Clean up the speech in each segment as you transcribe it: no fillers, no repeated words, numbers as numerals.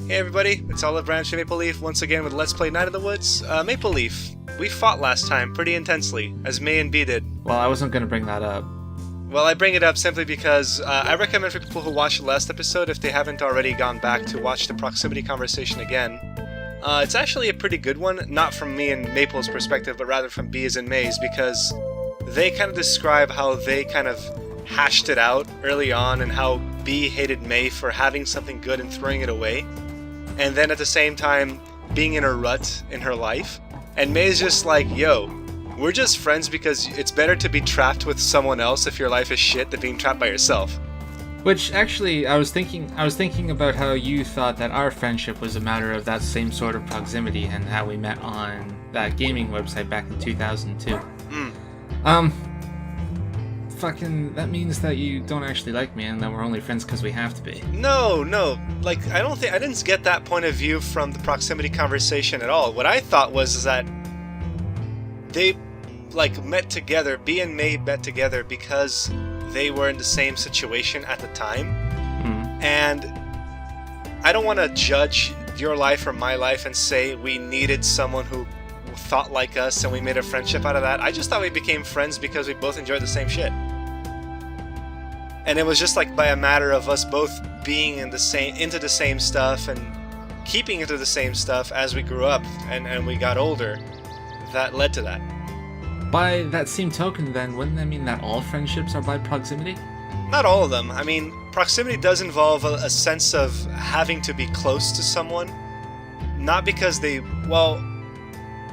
Hey everybody, it's Olive Branch and Maple Leaf once again with Let's Play Night in the Woods. Maple Leaf, we fought last time pretty intensely, as May and B did. Well, I wasn't going to bring that up. Well, I bring it up simply because I recommend for people who watched the last episode, if they haven't already gone back, to watch the proximity conversation again. It's actually a pretty good one, not from me and Maple's perspective, but rather from B's and May's, because they kind of describe how they kind of hashed it out early on and how B hated May for having something good and throwing it away. And then at the same time, being in a rut in her life. And May's just like, yo, we're just friends because it's better to be trapped with someone else if your life is shit than being trapped by yourself. Which, actually, I was thinking about how you thought that our friendship was a matter of that same sort of proximity and how we met on that gaming website back in 2002. That means that you don't actually like me and that we're only friends because we have to be. No, like, I didn't get that point of view from the proximity conversation at all. What I thought was that they, like, met together, B and May met together because they were in the same situation at the time. And I don't want to judge your life or my life and say we needed someone who thought like us and we made a friendship out of that. I just thought we became friends because we both enjoyed the same shit. And it was just like by a matter of us both being into the same stuff and keeping into the same stuff as we grew up and we got older that led to that. By that same token, then, wouldn't that mean that all friendships are by proximity? Not all of them. I mean, proximity does involve a sense of having to be close to someone. Not because they... Well,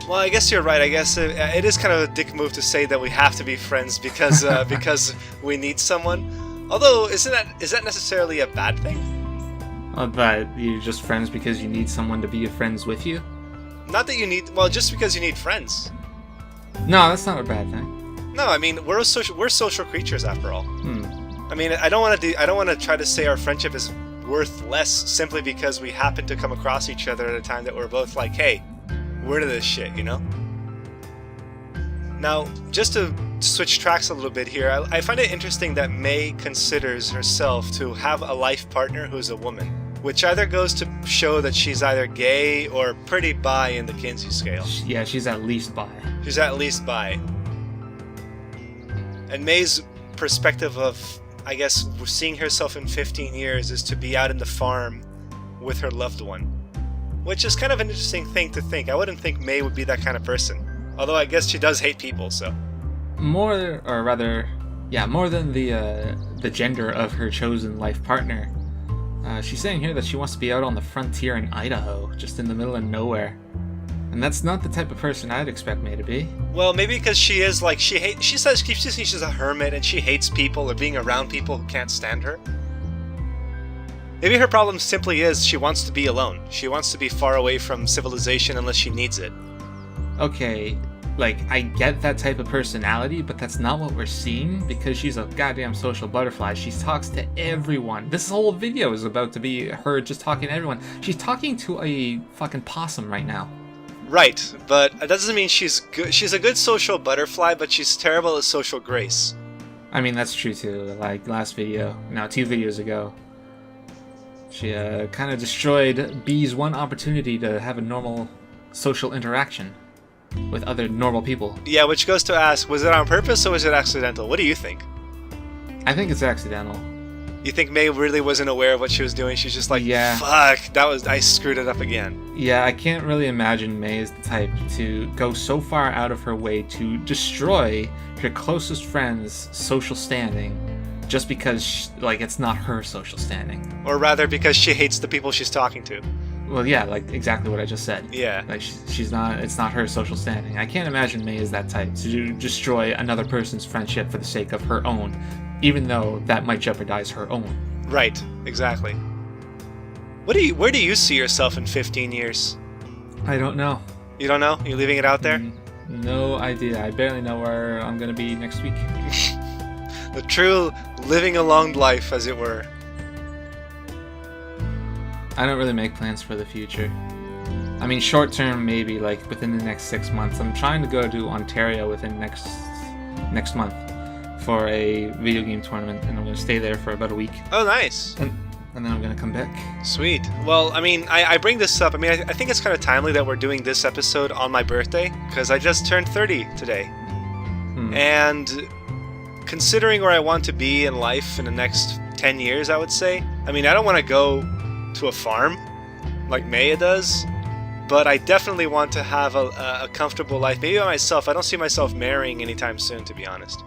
I guess you're right. I guess it is kind of a dick move to say that we have to be friends because because we need someone. Although, is that necessarily a bad thing? That you're just friends because you need someone to be friends with you? Not that you need... Well, just because you need friends. No, that's not a bad thing. No, I mean, we're social creatures after all. I mean, I don't want to try to say our friendship is worth less simply because we happen to come across each other at a time that we're both like, hey, we're into this shit, you know? Now, just to switch tracks a little bit here, I find it interesting that May considers herself to have a life partner who's a woman, which either goes to show that she's either gay or pretty bi in the Kinsey scale. Yeah, she's at least bi. She's at least bi. And May's perspective of, I guess, seeing herself in 15 years is to be out in the farm with her loved one. Which is kind of an interesting thing to think. I wouldn't think May would be that kind of person. Although I guess she does hate people, so. More than the gender of her chosen life partner. She's saying here that she wants to be out on the frontier in Idaho, just in the middle of nowhere. And that's not the type of person I'd expect May to be. Well, maybe because she is like, she says she's a hermit and she hates people or being around people who can't stand her. Maybe her problem simply is she wants to be alone. She wants to be far away from civilization unless she needs it. Okay, like, I get that type of personality, but that's not what we're seeing, because she's a goddamn social butterfly. She talks to everyone. This whole video is about to be her just talking to everyone. She's talking to a fucking possum right now. Right, but that doesn't mean she's good. She's a good social butterfly, but she's terrible at social grace. I mean, that's true too. Like, last video, no, 2 videos ago, she kind of destroyed B's one opportunity to have a normal social interaction with other normal people. Yeah, which goes to ask, was it on purpose or was it accidental? What do you think? I think it's accidental. You think May really wasn't aware of what she was doing? She's just like, yeah, fuck, I screwed it up again. Yeah, I can't really imagine May is the type to go so far out of her way to destroy her closest friend's social standing just because, like, it's not her social standing. Or rather, because she hates the people she's talking to. Well, yeah, like exactly what I just said. Yeah. Like she's not. It's not her social standing. I can't imagine May is that type to destroy another person's friendship for the sake of her own, even though that might jeopardize her own. Right. Exactly. Where do you see yourself in 15 years? I don't know. You don't know? You're leaving it out there? No idea. I barely know where I'm gonna be next week. The true living a long life, as it were. I don't really make plans for the future. I mean, short term, maybe, like, within the next 6 months. I'm trying to go to Ontario within next month for a video game tournament, and I'm going to stay there for about a week. Oh, nice. and then I'm gonna come back. Sweet. Well, I mean, I bring this up. I mean, I think it's kind of timely that we're doing this episode on my birthday, because I just turned 30 today. And considering where I want to be in life in the next 10 years, I would say, I mean, I don't want to go to a farm like Maya does, but I definitely want to have a comfortable life, maybe by myself. I don't see myself marrying anytime soon, to be honest.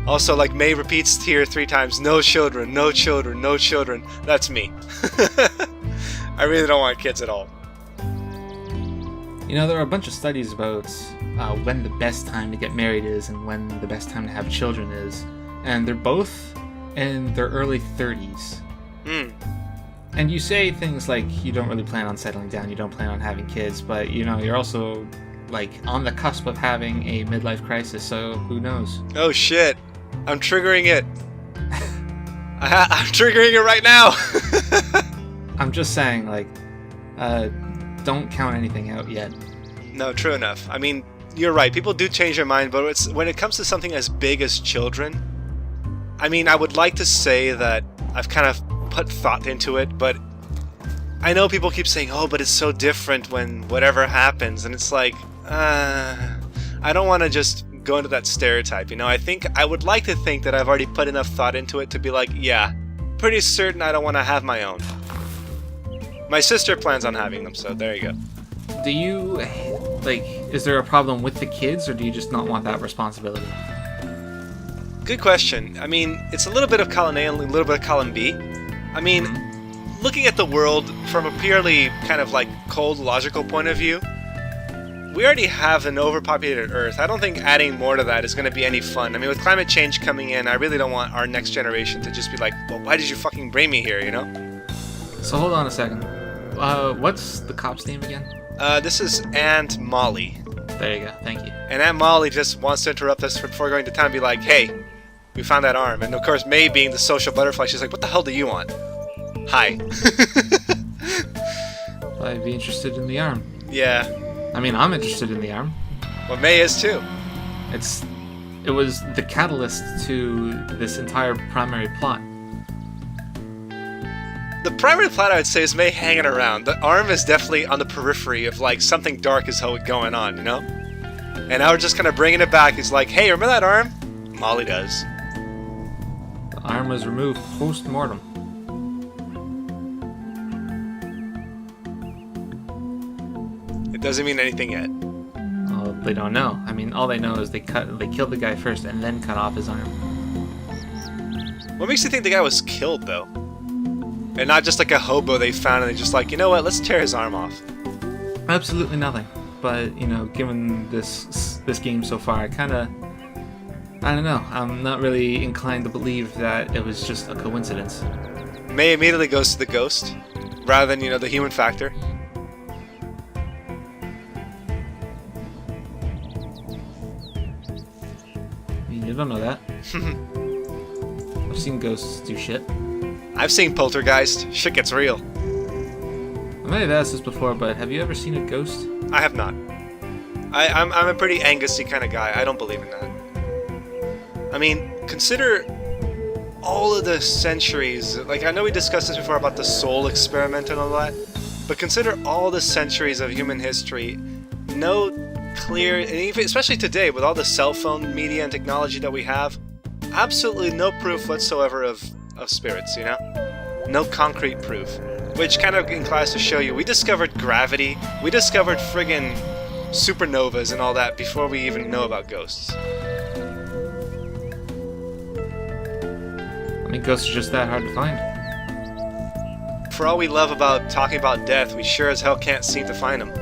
Also, like May repeats here 3 times, no children, no children, no children. That's me. I really don't want kids at all. You know, there are a bunch of studies about when the best time to get married is and when the best time to have children is. And they're both in their early 30s. And you say things like you don't really plan on settling down, you don't plan on having kids, but, you know, you're also, like, on the cusp of having a midlife crisis, so who knows? Oh, shit. I'm triggering it. I'm triggering it right now. I'm just saying, like, don't count anything out yet. No, true enough. I mean, you're right. People do change their mind, but when it comes to something as big as children, I mean, I would like to say that I've kind of put thought into it, but I know people keep saying, oh, but it's so different when whatever happens, and it's like, I don't want to just go into that stereotype, you know? I would like to think that I've already put enough thought into it to be like, yeah, pretty certain I don't want to have my own. My sister plans on having them, so there you go. Do you, like, is there a problem with the kids, or do you just not want that responsibility? Good question. I mean, it's a little bit of column A and a little bit of column B. I mean, looking at the world from a purely kind of like cold, logical point of view, we already have an overpopulated Earth. I don't think adding more to that is going to be any fun. I mean, with climate change coming in, I really don't want our next generation to just be like, well, why did you fucking bring me here, you know? So hold on a second. What's the cop's name again? This is Aunt Molly. There you go, thank you. And Aunt Molly just wants to interrupt us before going to town and be like, hey, we found that arm. And of course, May being the social butterfly, she's like, what the hell do you want? Hi. I'd be interested in the arm. Yeah. I mean, I'm interested in the arm. Well, May is too. It was the catalyst to this entire primary plot. The primary plot, I would say, is May hanging around. The arm is definitely on the periphery of, like, something dark is going on, you know? And now we're just kind of bringing it back. It's like, hey, remember that arm? Molly does. The arm was removed post-mortem. It doesn't mean anything yet. Well, they don't know. I mean, all they know is they killed the guy first and then cut off his arm. What makes you think the guy was killed, though? And not just like a hobo they found and they just like, you know what, let's tear his arm off. Absolutely nothing. But, you know, given this game so far, I don't know. I'm not really inclined to believe that it was just a coincidence. May immediately goes to the ghost, rather than, you know, the human factor. I mean, you don't know that. I've seen ghosts do shit. I've seen Poltergeist. Shit gets real. I might have asked this before, but have you ever seen a ghost? I have not. I'm a pretty Angusy kind of guy. I don't believe in that. I mean, consider all of the centuries. Like, I know we discussed this before about the soul experiment and all that, but consider all the centuries of human history. No clear, and even, especially today with all the cell phone media and technology that we have, absolutely no proof whatsoever of spirits, you know? No concrete proof. Which kind of inclines to show you, we discovered gravity, we discovered friggin' supernovas and all that before we even know about ghosts. I mean, ghosts are just that hard to find. For all we love about talking about death, we sure as hell can't seem to find them.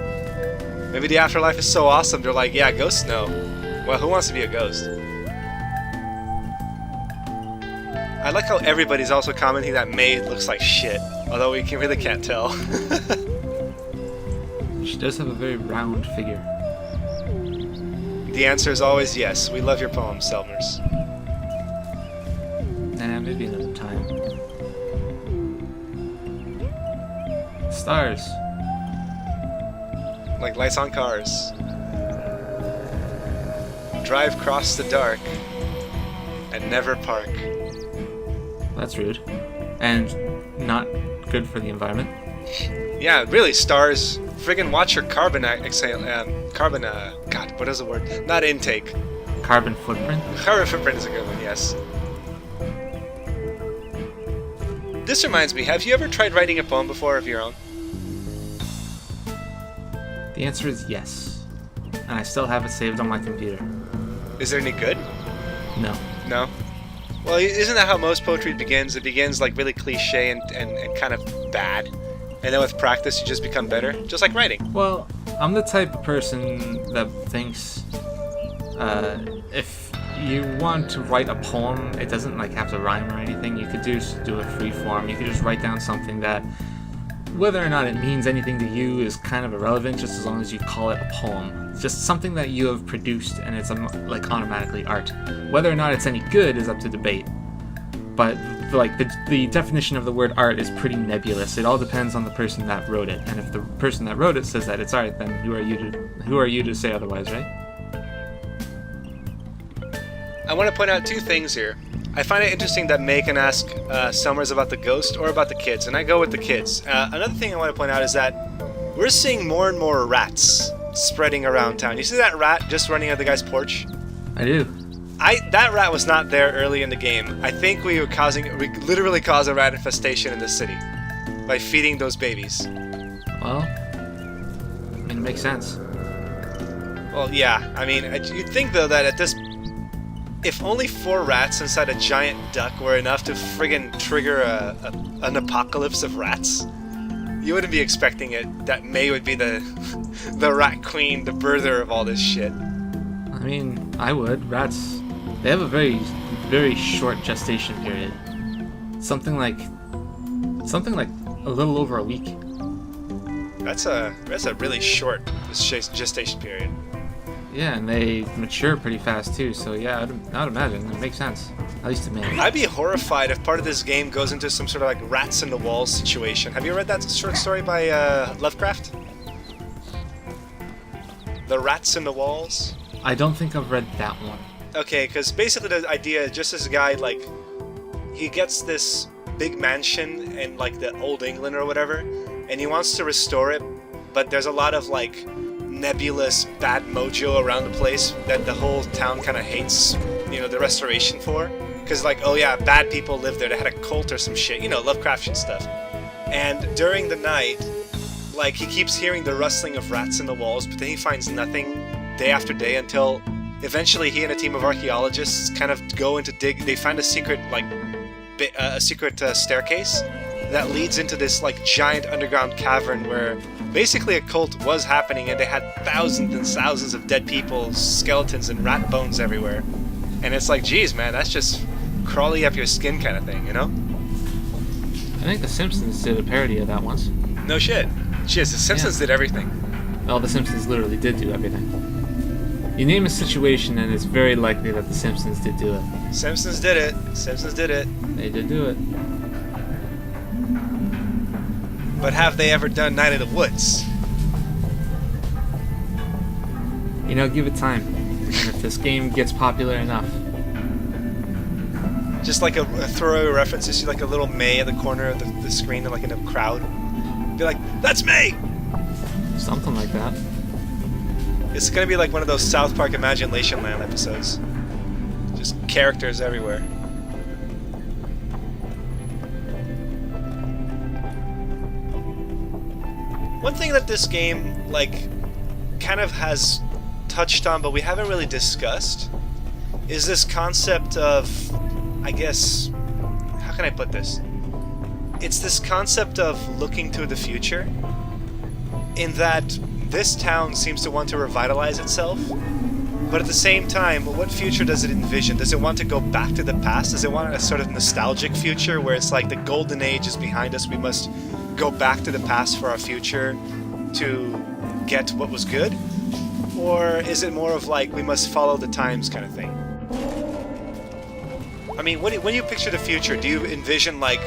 Maybe the afterlife is so awesome, they're like, yeah, ghosts know. Well, who wants to be a ghost? I like how everybody's also commenting that May looks like shit, although we really can't tell. She does have a very round figure. The answer is always yes. We love your poems, Selmers. Nah, maybe another time. Stars. Like lights on cars. Drive across the dark and never park. That's rude. and not good for the environment. Yeah, really, stars. Friggin' watch your carbon God, what is the word? Not intake. Carbon footprint? Carbon footprint is a good one, yes. This reminds me, have you ever tried writing a poem before of your own? The answer is yes. And I still have it saved on my computer. Is it any good? No. No? Well, isn't that how most poetry begins? It begins like really cliche and kind of bad. And then with practice, you just become better. Just like writing. Well, I'm the type of person that thinks if you want to write a poem, it doesn't like have to rhyme or anything. You could just do a free form. You could just write down something that, whether or not it means anything to you, is kind of irrelevant, just as long as you call it a poem. It's just something that you have produced, and it's like automatically art. Whether or not it's any good is up to debate. But like the definition of the word art is pretty nebulous. It all depends on the person that wrote it, and if the person that wrote it says that it's art, then who are you to say otherwise, right? I want to point out two things here. I find it interesting that May can ask Summers about the ghost or about the kids, and I go with the kids. Another thing I want to point out is that we're seeing more and more rats spreading around town. You see that rat just running at the guy's porch? I do. That rat was not there early in the game. I think we literally caused a rat infestation in the city by feeding those babies. Well, I mean, it makes sense. Well, yeah. I mean, you'd think though that if only 4 rats inside a giant duck were enough to friggin' trigger an apocalypse of rats, you wouldn't be expecting it. That May would be the rat queen, the birther of all this shit. I mean, I would. Rats, they have a very, very short gestation period. Something like a little over a week. That's a really short gestation period. Yeah, and they mature pretty fast too, so yeah, I'd imagine it makes sense, at least to me. I'd be horrified if part of this game goes into some sort of like rats in the walls situation. Have you read that short story by Lovecraft? The Rats in the Walls? I don't think I've read that one. Okay, because basically the idea is just this guy, like, he gets this big mansion in like the old England or whatever, and he wants to restore it, but there's a lot of like nebulous bad mojo around the place that the whole town kind of hates, the restoration for. Because like, oh yeah, bad people live there, they had a cult or some shit, Lovecraftian stuff. And during the night, like, he keeps hearing the rustling of rats in the walls, but then he finds nothing day after day until eventually he and a team of archaeologists kind of go into they find a secret staircase that leads into this like giant underground cavern where basically a cult was happening, and they had thousands and thousands of dead people, skeletons, and rat bones everywhere. And it's like, geez, man, that's just crawling up your skin kind of thing, I think The Simpsons did a parody of that once. No shit. Jeez, The Simpsons did everything. Well, The Simpsons literally did do everything. You name a situation, and it's very likely that The Simpsons did do it. Simpsons did it. Simpsons did it. They did do it. But have they ever done Night in the Woods? Give it time. And if this game gets popular enough. Just like a throwaway reference, you see like a little May at the corner of the screen, like in a crowd. Be like, that's May! Something like that. It's gonna be like one of those South Park Imagination Land episodes. Just characters everywhere. One thing that this game, like, kind of has touched on, but we haven't really discussed, is this concept of, I guess, how can I put this? It's this concept of looking to the future, in that this town seems to want to revitalize itself, but at the same time, what future does it envision? Does it want to go back to the past? Does it want a sort of nostalgic future where it's like the golden age is behind us, we must go back to the past for our future to get what was good? Or is it more of like, we must follow the times kind of thing? I mean, when you picture the future, do you envision like,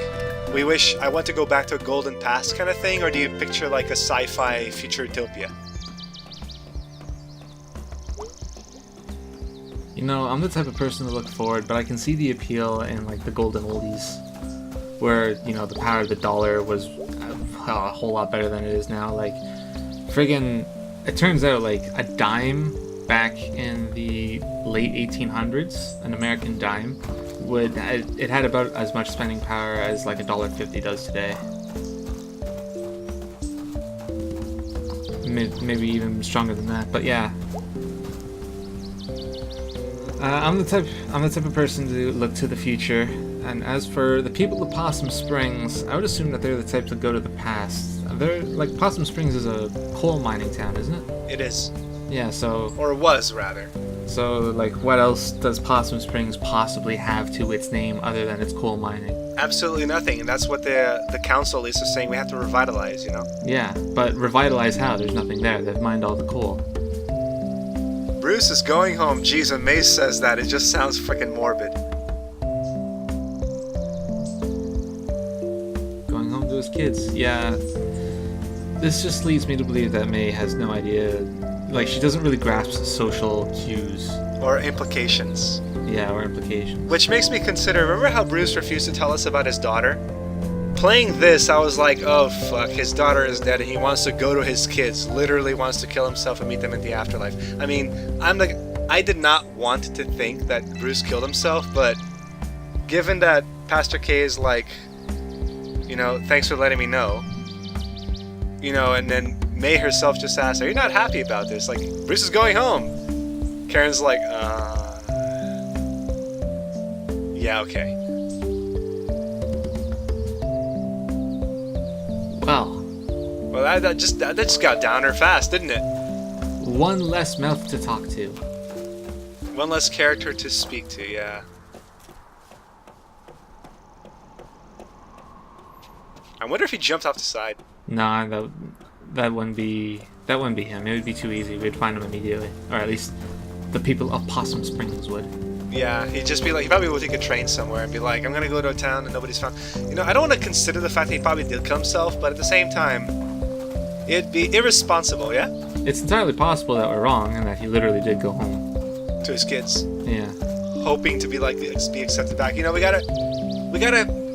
I want to go back to a golden past kind of thing, or do you picture like a sci-fi future utopia? I'm the type of person to look forward, but I can see the appeal in like the golden oldies. where, you know, the power of the dollar was a whole lot better than it is now. Like, friggin', it turns out, like, a dime back in the late 1800s, an American dime, it had about as much spending power as, like, $1.50 does today. Maybe even stronger than that, but yeah. I'm the type of person to look to the future, and as for the people of Possum Springs, I would assume that they're the type to go to the past. They're like, Possum Springs is a coal mining town, isn't it? It is. Yeah, so... Or it was, rather. So, like, what else does Possum Springs possibly have to its name other than its coal mining? Absolutely nothing, and that's what the council at least is saying we have to revitalize, you know? Yeah, but revitalize how? There's nothing there. They've mined all the coal. Bruce is going home. Jeez, when Mace says that, it just sounds freaking morbid. Going home to his kids. Yeah. This just leads me to believe that May has no idea. Like, she doesn't really grasp social cues. Or implications. Yeah, or implications. Which makes me consider, remember how Bruce refused to tell us about his daughter? Playing this, I was like, oh fuck, his daughter is dead and he wants to go to his kids. Literally wants to kill himself and meet them in the afterlife. I mean, I did not want to think that Bruce killed himself, but given that Pastor K is like, you know, thanks for letting me know. You know, and then May herself just asked, are you not happy about this? Like, Bruce is going home. Karen's like, yeah, okay. Well, that just got downer fast, didn't it? One less mouth to talk to. One less character to speak to, yeah. I wonder if he jumped off the side. Nah, that wouldn't be him. It would be too easy. We'd find him immediately, or at least the people of Possum Springs would. Yeah, he'd just be like, he probably would take a train somewhere and be like, I'm gonna go to a town and nobody's found. You know, I don't want to consider the fact that he probably did kill himself, but at the same time, it'd be irresponsible, yeah? It's entirely possible that we're wrong and that he literally did go home. To his kids. Yeah. Hoping to be like, be accepted back. You know, we gotta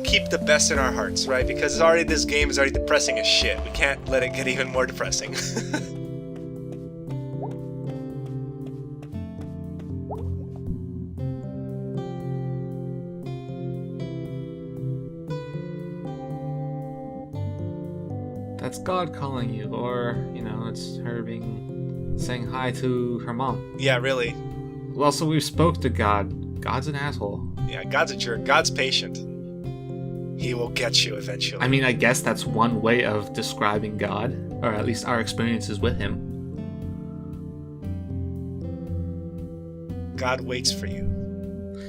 keep the best in our hearts, right? Because this game is already depressing as shit. We can't let it get even more depressing. That's God calling you, or, you know, it's her saying hi to her mom. Yeah, really. Well, so we spoke to God. God's an asshole. Yeah, God's a jerk. God's patient. He will get you eventually. I mean, I guess that's one way of describing God, or at least our experiences with him. God waits for you.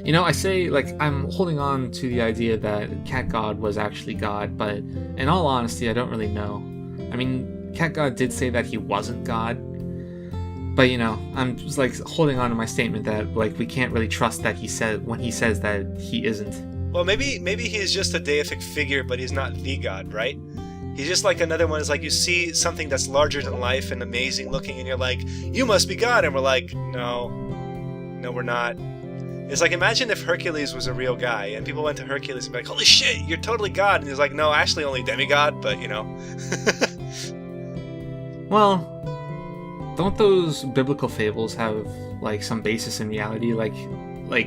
You know, I say, like, I'm holding on to the idea that Cat God was actually God, but in all honesty, I don't really know. I mean, Cat God did say that he wasn't God, but, you know, I'm just, like, holding on to my statement that, like, we can't really trust that when he says that he isn't. Well, maybe he's just a deific figure, but he's not the God, right? He's just like another one. Is like you see something that's larger than life and amazing looking, and you're like, you must be God, and we're like, no, we're not. It's like, imagine if Hercules was a real guy, and people went to Hercules and be like, holy shit, you're totally God, and he's like, no, actually only demigod, but you know. Well, don't those biblical fables have, like, some basis in reality? Like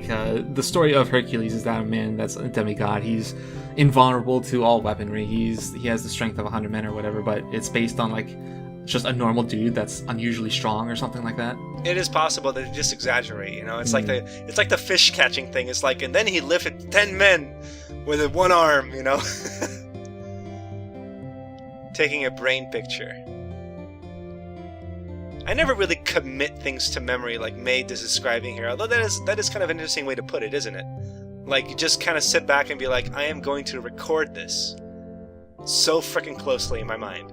the story of Hercules is that a man that's a demigod. He's invulnerable to all weaponry. He has the strength of 100 men or whatever, but it's based on, like, just a normal dude that's unusually strong or something like that. It is possible that they just exaggerate, you know. It's like the fish catching thing. It's like, and then he lifted 10 men with one arm, you know. Taking a brain picture. I never really commit things to memory like Maid is describing here, although that is kind of an interesting way to put it, isn't it? Like, you just kind of sit back and be like, I am going to record this so freaking closely in my mind.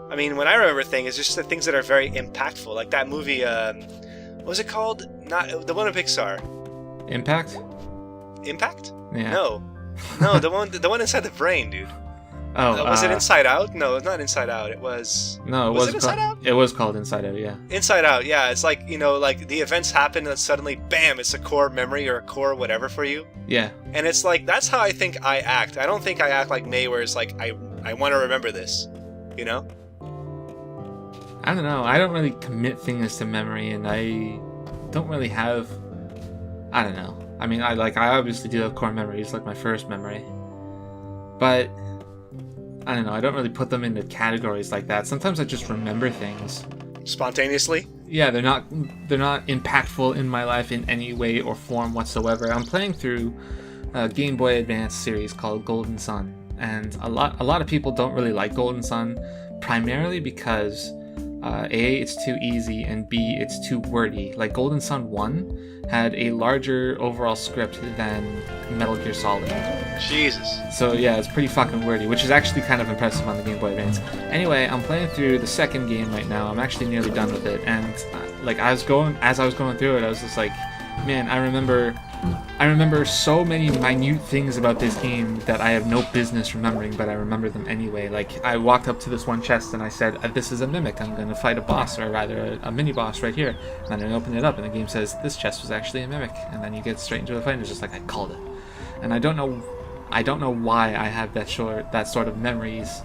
I mean, when I remember things, it's just the things that are very impactful, like that movie, what was it called? Not the one of Pixar. Impact? Impact? Yeah. No, the one inside the brain, dude. Oh, was it Inside Out? No, it's not Inside Out. It was. No, was it Inside Out? It was called Inside Out. Yeah. Inside Out. Yeah, it's like like the events happen and suddenly, bam! It's a core memory or a core whatever for you. Yeah. And it's like that's how I think I act. I don't think I act like May, where it's like I want to remember this, you know. I don't know. I don't really commit things to memory, and I don't really have. I don't know. I mean, I obviously do have core memories, like my first memory, but I don't know. I don't really put them into categories like that. Sometimes I just remember things Spontaneously. Yeah, they're not impactful in my life in any way or form whatsoever. I'm playing through a Game Boy Advance series called Golden Sun, and a lot of people don't really like Golden Sun, primarily because A, it's too easy, and B, it's too wordy. Like Golden Sun 1 had a larger overall script than Metal Gear Solid. Jesus. So yeah, it's pretty fucking wordy, which is actually kind of impressive on the Game Boy Advance. Anyway, I'm playing through the second game right now. I'm actually nearly done with it, and as I was going through it, I was just like, man, I remember so many minute things about this game that I have no business remembering, but I remember them anyway. Like, I walked up to this one chest and I said, this is a mimic. I'm going to fight a boss, or rather a mini-boss right here. And then I open it up and the game says, this chest was actually a mimic. And then you get straight into the fight and it's just like, I called it. And I don't know why I have that sort of memories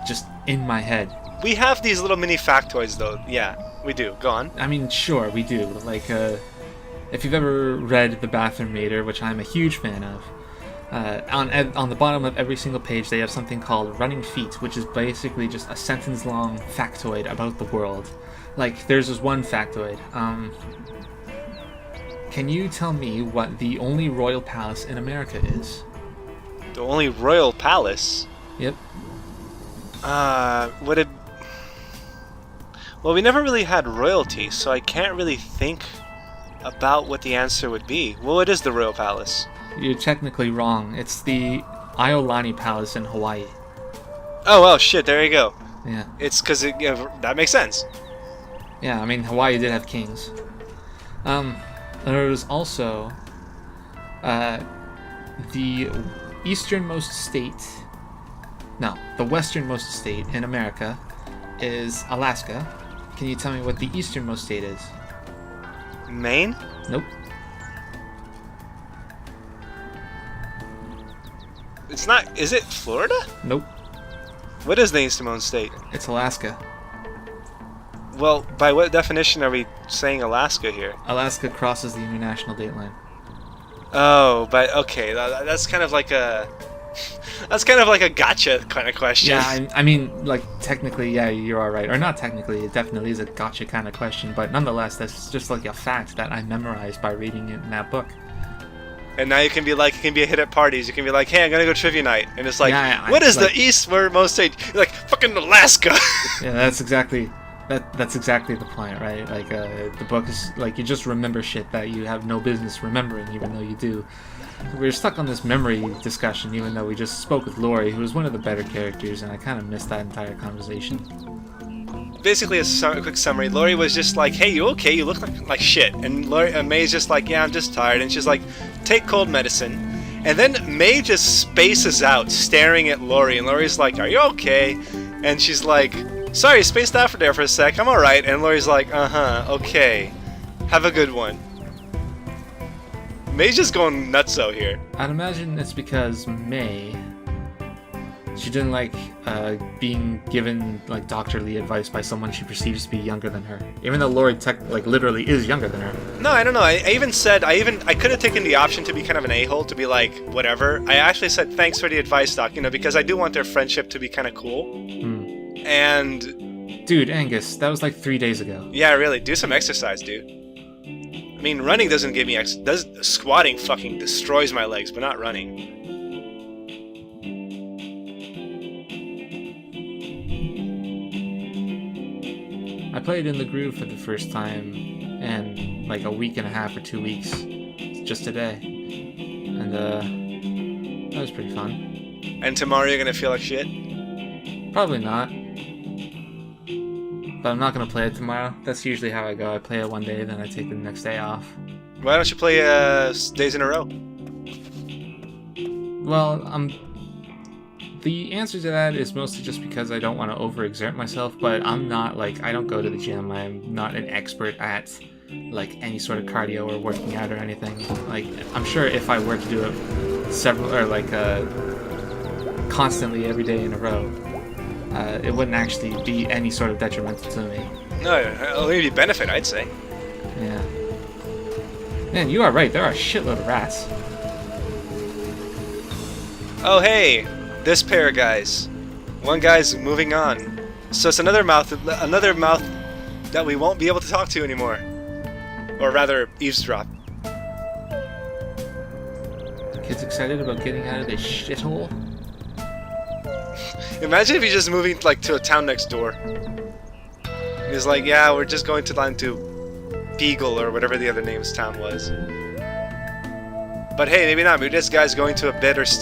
just in my head. We have these little mini factoids, though. Yeah, we do. Go on. I mean, sure, we do. Like, if you've ever read The Bathroom Reader, which I'm a huge fan of, on the bottom of every single page they have something called Running Feet, which is basically just a sentence-long factoid about the world. Like, there's this one factoid. Can you tell me what the only royal palace in America is? The only royal palace? Yep. Would it... Well, we never really had royalty, so I can't really think about what the answer would be. Well, it is the royal palace. You're technically wrong. It's the Iolani Palace in Hawaii. Oh, well, shit, there you go. Yeah. It's because that makes sense. Yeah, I mean, Hawaii did have kings. There was also the easternmost state. No, the westernmost state in America is Alaska. Can you tell me what the easternmost state is? Maine? Nope. It's not... Is it Florida? Nope. What is the easternmost state? It's Alaska. Well, by what definition are we saying Alaska here? Alaska crosses the international date line. Oh, but okay, that's kind of like a... That's kind of like a gotcha kind of question. Yeah, I mean, like, technically, yeah, you are right. Or not technically, it definitely is a gotcha kind of question, but nonetheless, that's just like a fact that I memorized by reading it in that book. And now you can be like, you can be a hit at parties. You can be like, hey, I'm gonna go trivia night, and it's like, yeah, what is like, the easternmost state? You're like, fucking Alaska. Yeah, that's exactly the point, right? Like, the book is like, you just remember shit that you have no business remembering, even though you do. We're stuck on this memory discussion, even though we just spoke with Lori, who was one of the better characters, and I kind of missed that entire conversation. Basically, a quick summary. Lori was just like, hey, you okay? You look like shit. And May's just like, yeah, I'm just tired. And she's like, take cold medicine. And then May just spaces out, staring at Lori. And Lori's like, are you okay? And she's like, sorry, spaced out for there for a sec. I'm alright. And Lori's like, uh-huh, okay. Have a good one. May's just going nutso here. I'd imagine it's because May, she didn't like being given like doctorly advice by someone she perceives to be younger than her, even though Lori literally is younger than her. No, I don't know. I could have taken the option to be kind of an a-hole, to be like whatever. I actually said thanks for the advice, doc, because I do want their friendship to be kind of cool. And dude, Angus, that was like 3 days ago. Yeah, really. Do some exercise, dude. I mean, running doesn't give me squatting fucking destroys my legs, but not running. I played In the Groove for the first time in like a week and a half or 2 weeks, just today, and that was pretty fun. And tomorrow you're gonna feel like shit? Probably not. But I'm not going to play it tomorrow. That's usually how I go. I play it one day, then I take the next day off. Why don't you play days in a row? Well, The answer to that is mostly just because I don't want to overexert myself, but I'm not like, I don't go to the gym. I'm not an expert at like any sort of cardio or working out or anything. Like, I'm sure if I were to do it constantly every day in a row, it wouldn't actually be any sort of detrimental to me. No, it'll maybe benefit, I'd say. Yeah. Man, you are right. There are a shitload of rats. Oh, hey, this pair of guys. One guy's moving on. So it's another mouth that we won't be able to talk to anymore. Or rather, eavesdrop. Kids excited about getting out of this shithole? Imagine if he's just moving like to a town next door. He's like, yeah, we're just going to Beagle or whatever the other name's town was. But hey, maybe not. Maybe this guy's going to a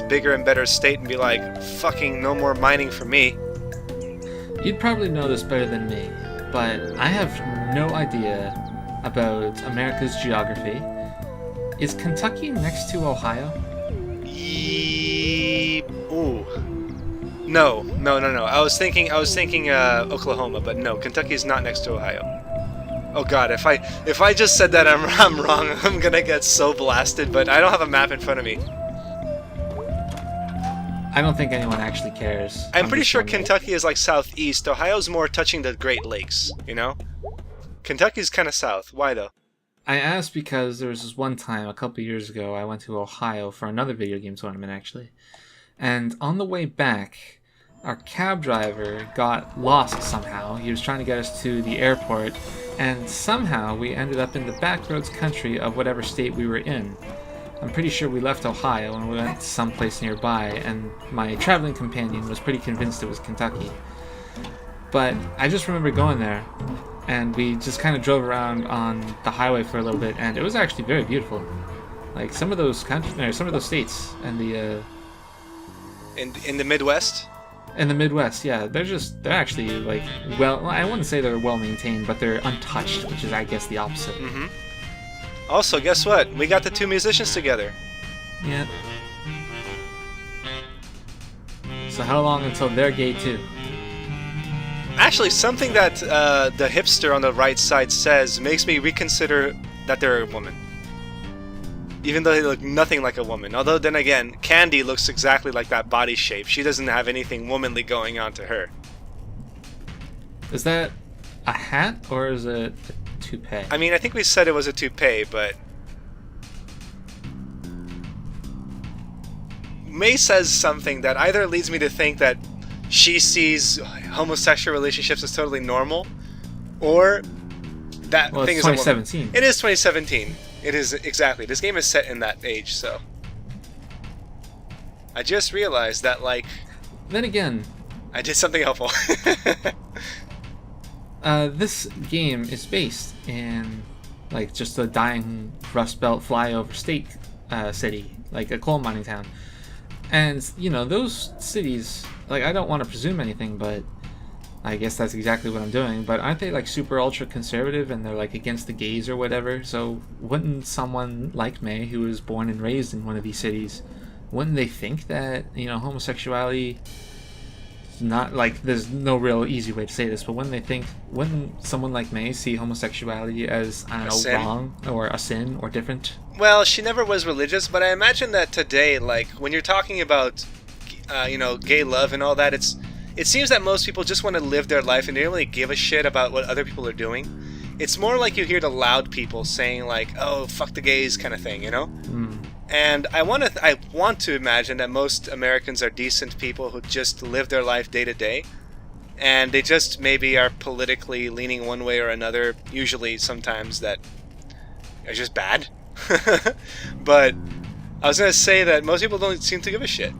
bigger and better state and be like, fucking no more mining for me. You'd probably know this better than me, but I have no idea about America's geography. Is Kentucky next to Ohio? Ooh. No. I was thinking Oklahoma, but no, Kentucky's not next to Ohio. Oh god, if I just said that I'm wrong, I'm gonna get so blasted, but I don't have a map in front of me. I don't think anyone actually cares. I'm pretty sure Kentucky is like southeast. Ohio's more touching the Great Lakes, you know? Kentucky's kind of south. Why though? I asked because there was this one time, a couple years ago, I went to Ohio for another video game tournament actually. And on the way back, our cab driver got lost somehow. He was trying to get us to the airport, and somehow we ended up in the backroads country of whatever state we were in. I'm pretty sure we left Ohio and we went someplace nearby, and my traveling companion was pretty convinced it was Kentucky. But I just remember going there, and we just kind of drove around on the highway for a little bit, and it was actually very beautiful. Like some of those states, and the in the Midwest. In the Midwest, yeah, they're actually like, well, I wouldn't say they're well maintained, but they're untouched, which is, I guess, the opposite. Mm-hmm. Also, guess what? We got the two musicians together. Yeah. So how long until they're gay too? Actually, something that the hipster on the right side says makes me reconsider that they're a woman. Even though they look nothing like a woman. Although, then again, Candy looks exactly like that body shape. She doesn't have anything womanly going on to her. Is that a hat, or is it a toupee? I mean, I think we said it was a toupee, but... May says something that either leads me to think that she sees homosexual relationships as totally normal, or that thing is a woman. 2017. It is 2017. It is, exactly. This game is set in that age, so... I just realized that, like... Then again... I did something helpful. This game is based in, like, just a dying Rust Belt flyover state city, like a coal mining town. And, you know, those cities, like, I don't want to presume anything, but... I guess that's exactly what I'm doing, but aren't they like super ultra conservative and they're like against the gays or whatever? So wouldn't someone like May, who was born and raised in one of these cities, wouldn't they think that, you know, homosexuality is not like, there's no real easy way to say this, but wouldn't someone like May see homosexuality as, I don't know, wrong or a sin or different? Well, she never was religious, but I imagine that today, like, when you're talking about, you know, gay love and all that, it seems that most people just want to live their life and they don't really give a shit about what other people are doing. It's more like you hear the loud people saying like, oh, fuck the gays kind of thing, you know? Mm. And I want to imagine that most Americans are decent people who just live their life day to day. And they just maybe are politically leaning one way or another, usually sometimes that are just bad. But I was going to say that most people don't seem to give a shit.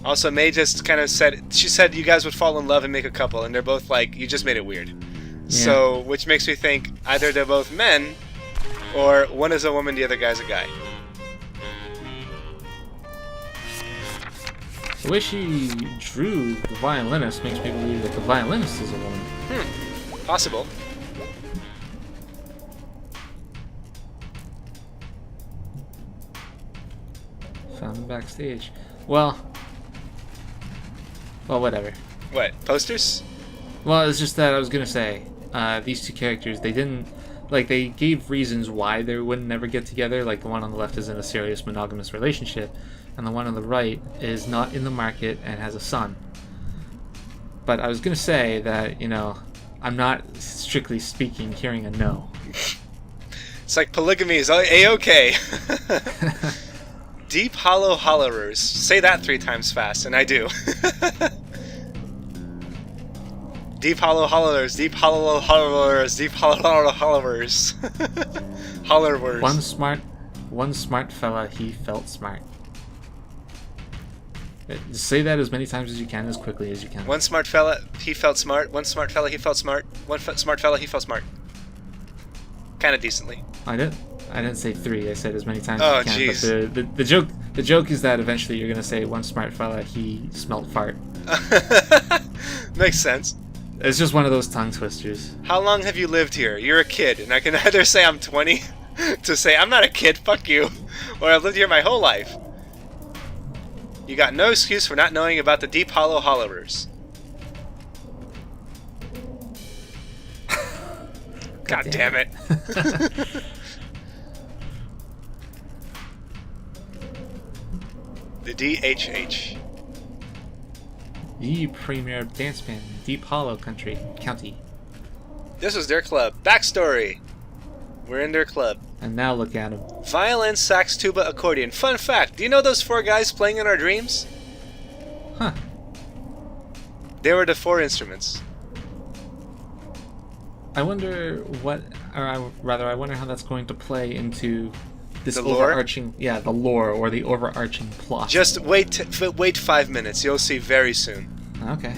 Also, May just kind of said, she said you guys would fall in love and make a couple, and they're both like, you just made it weird. Yeah. So, which makes me think either they're both men, or one is a woman, the other guy's a guy. The way she drew the violinist makes me believe that the violinist is a woman. Possible. Found him backstage. Well, Well, whatever. What, posters? Well, it's just that I was gonna say, these two characters, they didn't, like, they gave reasons why they would never get together. Like, the one on the left is in a serious monogamous relationship, and the one on the right is not in the market and has a son. But I was gonna say that, you know, I'm not, strictly speaking, hearing a no. It's like polygamy is A-okay. Deep hollow hollowers. Say that 3 times fast, and I do. Deep hollow hollowers, deep hollow hollowers, deep hollow hollowers. Hollowers. One smart fella, he felt smart. Just say that as many times as you can, as quickly as you can. One smart fella, he felt smart. One smart fella, he felt smart. One smart fella, he felt smart. Kind of decently. I didn't say 3. I said as many times Oh, as you can. jeez. But the joke is that eventually you're gonna say one smart fella, he smelt fart. Makes sense. It's just one of those tongue twisters. How long have you lived here? You're a kid, and I can either say I'm 20 to say I'm not a kid, fuck you, or I've lived here my whole life. You got no excuse for not knowing about the deep hollow hollowers. God damn it. The DHH. The premier dance band, Deep Hollow County. This was their club. Backstory. We're in their club. And now look at them. Violin, sax, tuba, accordion. Fun fact, do you know those 4 guys playing in our dreams? Huh. They were the 4 instruments. I wonder what, I wonder how that's going to play into this The lore? overarching, the lore or the overarching plot. Just wait 5 minutes. You'll see very soon. Okay.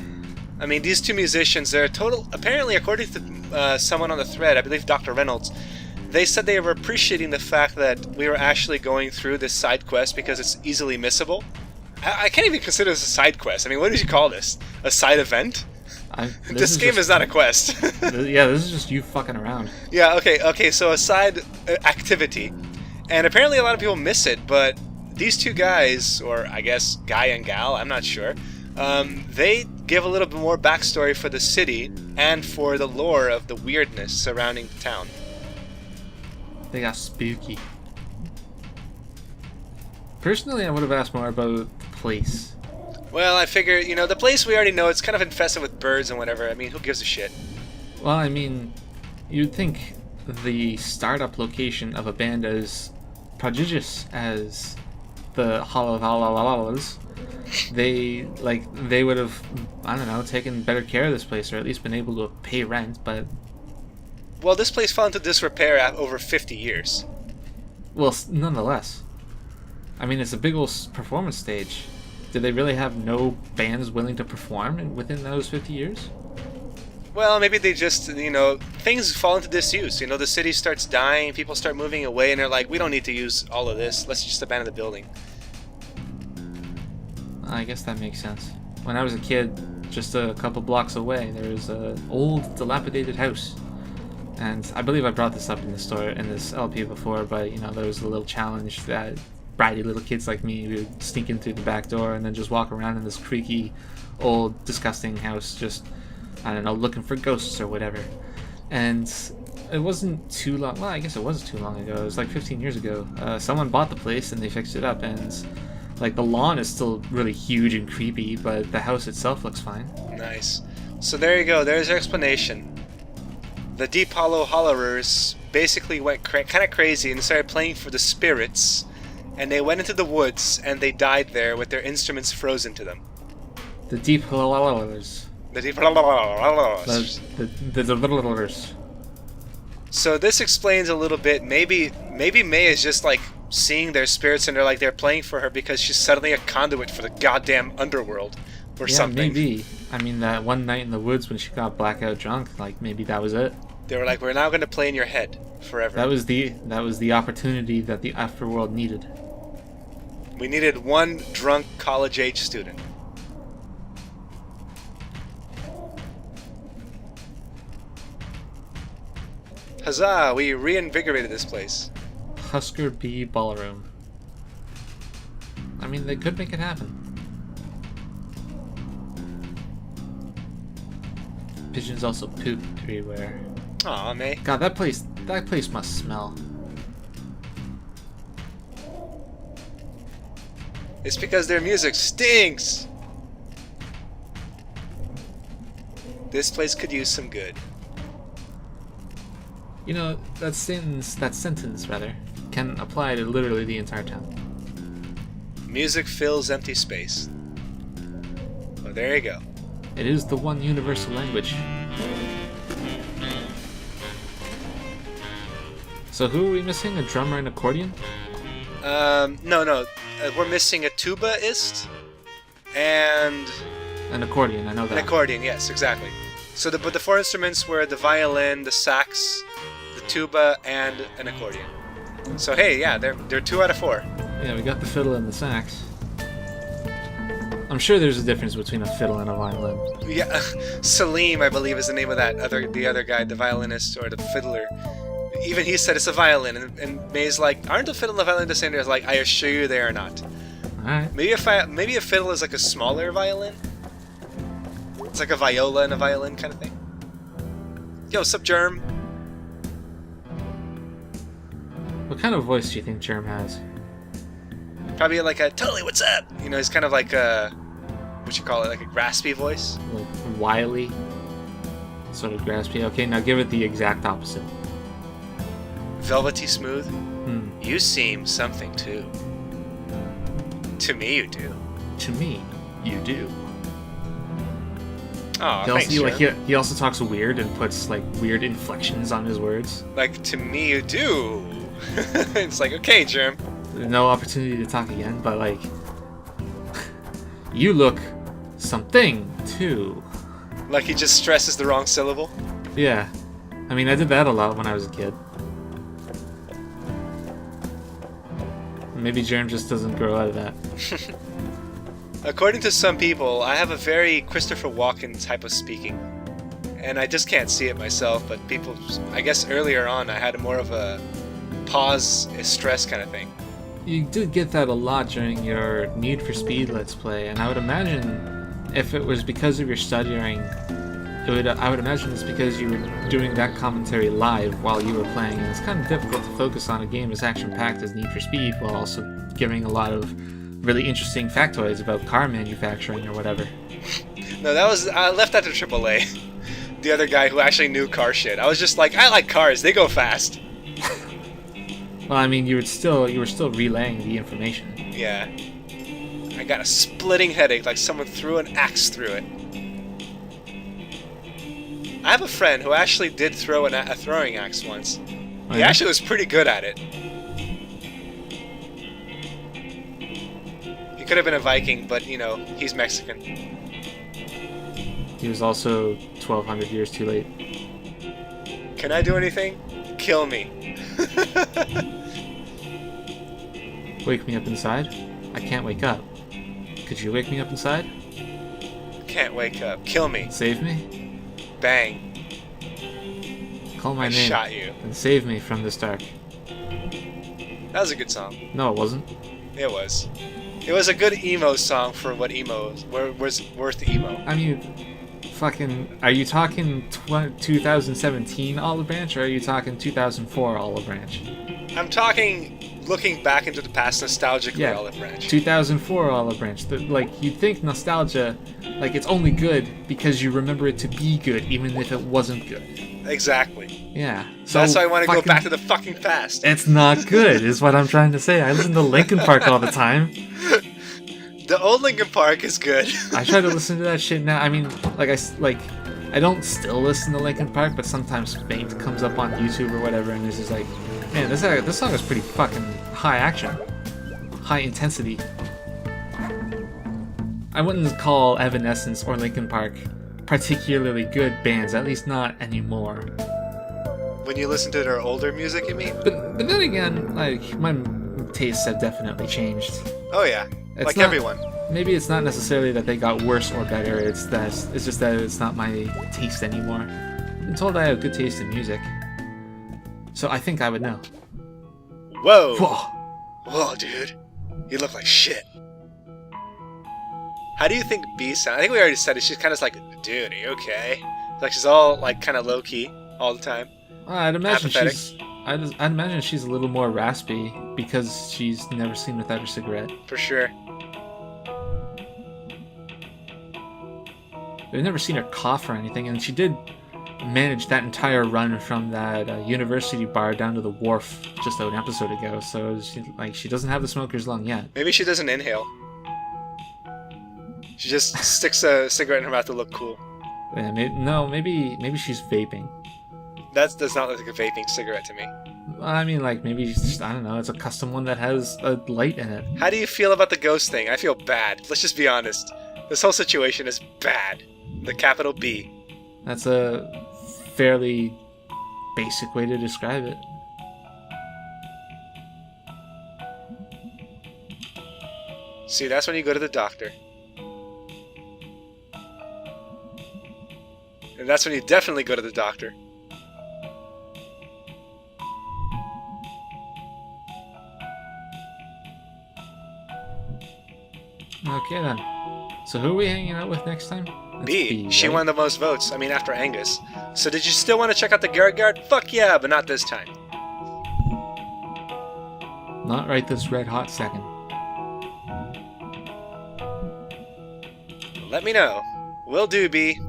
I mean, these 2 musicians, they're apparently, according to someone on the thread, I believe Dr. Reynolds, they said they were appreciating the fact that we were actually going through this side quest because it's easily missable. I can't even consider this a side quest. I mean, what did you call this? A side event? This game is not a quest. Yeah, this is just you fucking around. Yeah, okay, so a side activity. And apparently a lot of people miss it, but these 2 guys, or I guess guy and gal, I'm not sure, they give a little bit more backstory for the city and for the lore of the weirdness surrounding the town. They got spooky. Personally, I would have asked more about the place. Well, I figure, you know, the place we already know, it's kind of infested with birds and whatever. I mean, who gives a shit? Well, I mean, you'd think the startup location of a band as prodigious as the Hollows, they would have, I don't know, taken better care of this place, or at least been able to pay rent, but... Well, this place fell into disrepair over 50 years. Well, nonetheless. I mean, it's a big old performance stage. Did they really have no bands willing to perform within those 50 years? Well, maybe they just, you know, things fall into disuse. You know, the city starts dying, people start moving away, and they're like, we don't need to use all of this. Let's just abandon the building. I guess that makes sense. When I was a kid, just a couple blocks away, there was an old, dilapidated house. And I believe I brought this up in this LP before, but, you know, there was a little challenge that bratty little kids like me would sneak in through the back door and then just walk around in this creaky, old, disgusting house, just, I don't know, looking for ghosts or whatever. And it wasn't too long, well, I guess it was too long ago, it was like 15 years ago. Someone bought the place and they fixed it up, and, like, the lawn is still really huge and creepy, but the house itself looks fine. Nice. So there you go, there's your explanation. The Deep Hollow Hollowers basically went kind of crazy and started playing for the spirits, and they went into the woods and they died there with their instruments frozen to them. The Deep Hollowers. The Deep Hollowers. The So this explains a little bit. Maybe May is just like seeing their spirits and they're playing for her because she's suddenly a conduit for the goddamn underworld or something. Maybe. I mean, that one night in the woods when she got blackout drunk, like, maybe that was it. They were like, we're now going to play in your head forever. That was the opportunity that the afterworld needed. We needed one drunk college-age student. Huzzah! We reinvigorated this place. Husker B Ballroom. I mean, they could make it happen. Pigeons also poop everywhere. Aw, mate. God, that place must smell. It's because their music stinks! This place could use some good. You know, that sentence rather, can apply to literally the entire town. Music fills empty space. Oh, there you go. It is the one universal language. So who are we missing? A drummer and accordion? No. We're missing a tubaist and An accordion, I know that. an accordion. Yes, exactly. So, but the four instruments were the violin, the sax, the tuba, and an accordion. So hey, yeah, they're 2 out of 4. Yeah, we got the fiddle and the sax. I'm sure there's a difference between a fiddle and a violin. Yeah, Salim, I believe, is the name of the other guy, the violinist or the fiddler. Even he said it's a violin, and May's like, aren't the fiddle and the violin the same? There's like, I assure you they are not. Alright. Maybe a fiddle is like a smaller violin. It's like a viola and a violin kind of thing. Yo, what's up, Germ? What kind of voice do you think Germ has? Probably like a totally what's up. You know, he's kind of like a what you call it, like a raspy voice. Like wily? Sort of graspy. Okay, now give it the exact opposite. Velvety smooth. Hmm. You seem something too. To me, you do. To me, you do. Oh, He thanks, also, Germ. he also talks weird and puts like weird inflections on his words. Like, to me, you do. It's like, okay, Germ. No opportunity to talk again, but like, you look something too. Like he just stresses the wrong syllable. Yeah, I mean, I did that a lot when I was a kid. Maybe Germ just doesn't grow out of that. According to some people, I have a very Christopher Walken type of speaking. And I just can't see it myself, but people, I guess earlier on I had more of a pause, stress kind of thing. You did get that a lot during your Need for Speed Let's Play, and I would imagine if it was because of your stuttering, I would imagine it's because you were doing that commentary live while you were playing, and it's kind of difficult to focus on a game as action-packed as Need for Speed while also giving a lot of really interesting factoids about car manufacturing or whatever. No, I left that to AAA. The other guy who actually knew car shit. I was just like, I like cars, they go fast. Well, I mean, you were still relaying the information. Yeah. I got a splitting headache like someone threw an axe through it. I have a friend who actually did throw a throwing axe once. Oh, He yeah? actually was pretty good at it. He could have been a Viking, but, you know, he's Mexican. He was also 1,200 years too late. Can I do anything? Kill me. Wake me up inside? I can't wake up. Could you wake me up inside? Can't wake up. Kill me. Save me? Bang. Call my I name shot you. and save me from this dark. That was a good song. No, it wasn't. It was. It was a good emo song for what emo was worth emo. I mean, fucking, are you talking 2017 Olive Branch, or are you talking 2004 Olive Branch? I'm talking looking back into the past nostalgically, Yeah. Olive Branch. 2004 Olive Branch. Like, you'd think nostalgia, like, it's only good because you remember it to be good, even if it wasn't good. Exactly. Yeah. So that's why I want to go fucking- back to the fucking past. It's not good, is what I'm trying to say. I listen to Linkin Park all the time. The old Linkin Park is good. I try to listen to that shit now. I mean, I don't still listen to Linkin Park, but sometimes Faint comes up on YouTube or whatever, and it's just like, man, this song is pretty fucking high action, high intensity. I wouldn't call Evanescence or Linkin Park particularly good bands, at least not anymore. When you listen to their older music, you mean? But then again, like, my tastes have definitely changed. Oh yeah, It's like not- everyone. Maybe it's not necessarily that they got worse or better. It's just that it's not my taste anymore. I'm told I have good taste in music, so I think I would know. Whoa. Whoa. Whoa, dude. You look like shit. How do you think B sounds? I think we already said it. She's kind of like, dude, are you okay? Like she's all like kind of low key all the time. I'd imagine Apathetic. I'd imagine she's a little more raspy because she's never seen without her cigarette. For sure. We've never seen her cough or anything, and she did manage that entire run from that university bar down to the wharf just an episode ago. So she doesn't have the smoker's lung yet. Maybe she doesn't inhale. She just sticks a cigarette in her mouth to look cool. Yeah, maybe she's vaping. That does not look like a vaping cigarette to me. I mean, like, maybe she's just, I don't know, it's a custom one that has a light in it. How do you feel about the ghost thing? I feel bad. Let's just be honest. This whole situation is bad. The capital B. That's a fairly basic way to describe it. See, that's when you go to the doctor. And that's when you definitely go to the doctor. Okay then. So who are we hanging out with next time? That's B. She right? won the most votes. I mean, after Angus. So did you still want to check out the Garrett Guard? Fuck yeah, but not this time. Not right this red hot second. Let me know. Will do, B.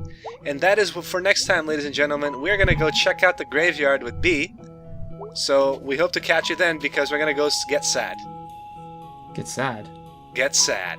And that is for next time, ladies and gentlemen. We're going to go check out the graveyard with B. So we hope to catch you then because we're going to go get sad. Get sad. Get sad.